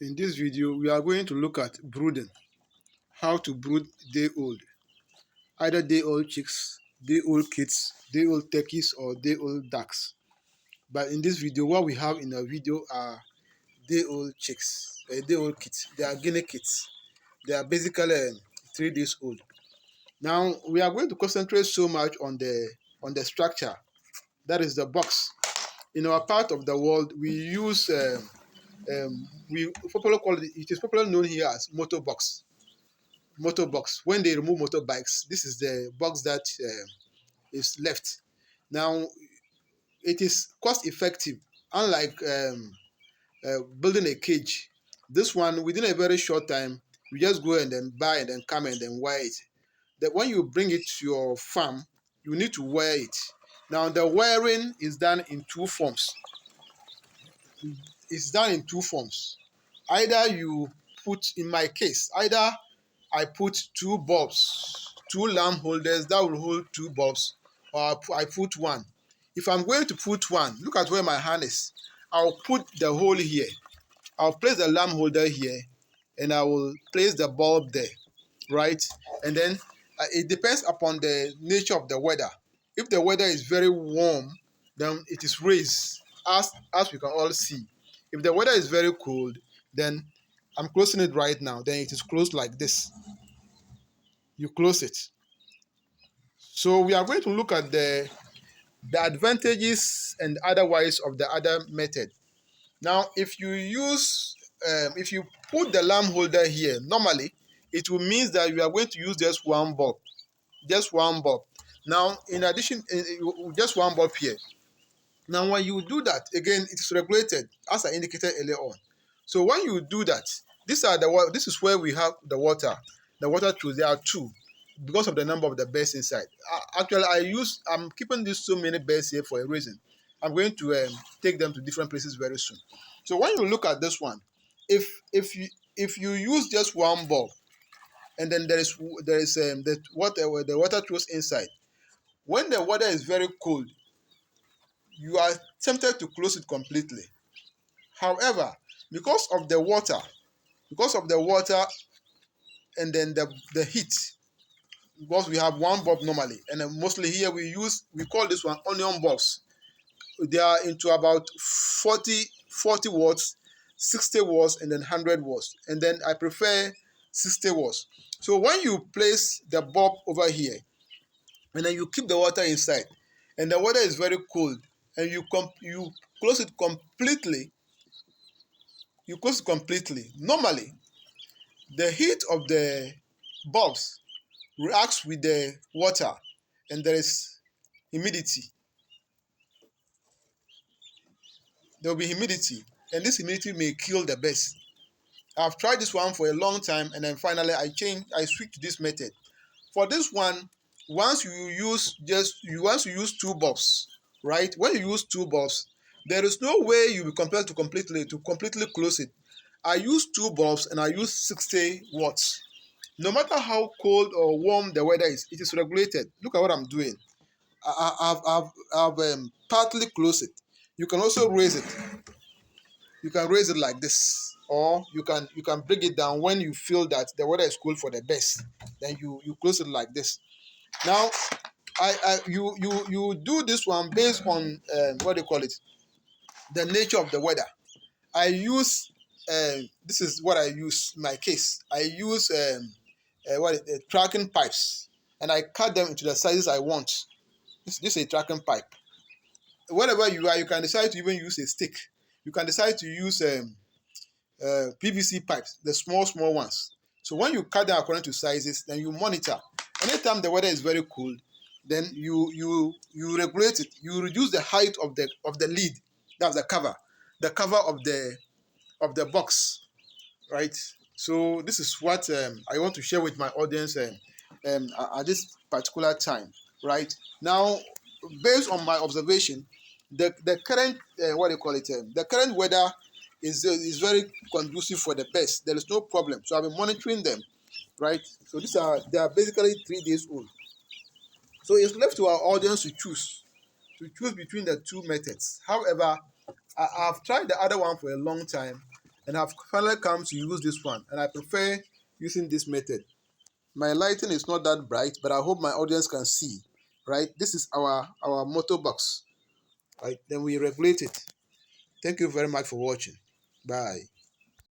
In this video, we are going to look at brooding, how to brood day-old, either day-old chicks, day-old kids, day-old turkeys, or day-old ducks. But in this video, what we have in our video are day-old chicks, day-old kids. They are guinea kids. They are basically 3 days old. Now, we are going to concentrate so much on the structure, that is the box. In our part of the world, we use we popular call it is popularly known here as motor box. Motor box. When they remove motorbikes, this is the box that is left. Now, it is cost effective, unlike building a cage. This one, within a very short time, you just go and then buy and then come and then wire it. That when you bring it to your farm, you need to wire it. Now, the wiring is done in two forms. It's done in two forms. Either you put, in my case, either I put two bulbs, two lamp holders that will hold two bulbs, or I put one. If I'm going to put one, look at where my hand is. I'll put the hole here. I'll place the lamp holder here, and I will place the bulb there, right? And then it depends upon the nature of the weather. If the weather is very warm, then it is raised, as we can all see. If the weather is very cold, then I'm closing it right now. Then it is closed like this. You close it. So we are going to look at the advantages and otherwise of the other method. Now, if you put the lamp holder here, normally it will mean that you are going to use just one bulb, just one bulb. Now, in addition, just one bulb here. Now, when you do that, again, it is regulated as I indicated earlier on. So when you do that, this is where we have the water. The water tools, there are two, because of the number of the birds inside. Actually, I'm keeping these so many birds here for a reason. I'm going to take them to different places very soon. So when you look at this one, if you use just one bulb, and then there is the water tools inside. When the water is very cold, you are tempted to close it completely. However, because of the water, and then the heat, because we have one bulb normally, and then mostly here we call this one onion bulbs. They are into about 40 watts, 60 watts, and then 100 watts. And then I prefer 60 watts. So when you place the bulb over here, and then you keep the water inside, and the water is very cold, and you close it completely, normally the heat of the bulbs reacts with the water, and there is humidity. There will be humidity, and this humidity may kill the birds. I've tried this one for a long time, and then finally I switched to this method. For this one, once you use two bulbs, right? When you use two bulbs, there is no way you will compelled to completely close it. I use two bulbs and I use 60 watts. No matter how cold or warm the weather is, it is regulated. Look at what I'm doing. I've partly closed it. You can also raise it. You can raise it like this, or you can bring it down when you feel that the weather is cold for the best. Then you close it like this. Now, you do this one based on what do you call it? The nature of the weather. I use this is what I use in my case. I use tracking pipes, and I cut them into the sizes I want. This is a tracking pipe. Wherever you are, you can decide to even use a stick. You can decide to use PVC pipes, the small ones. So when you cut them according to sizes, then you monitor. Anytime the weather is very cold, then you regulate it. You reduce the height of the lid. That's the cover of the box, right? So this is what I want to share with my audience at this particular time, right? Now, based on my observation, the current the current weather is very conducive for the birds. There is no problem. So I've been monitoring them, right? So they are basically 3 days old. So it's left to our audience to choose between the two methods. However, I've tried the other one for a long time, and I've finally come to use this one, and I prefer using this method. My lighting is not that bright, but I hope my audience can see. Right, this is our motor box. Right, then we regulate it. Thank you very much for watching. Bye.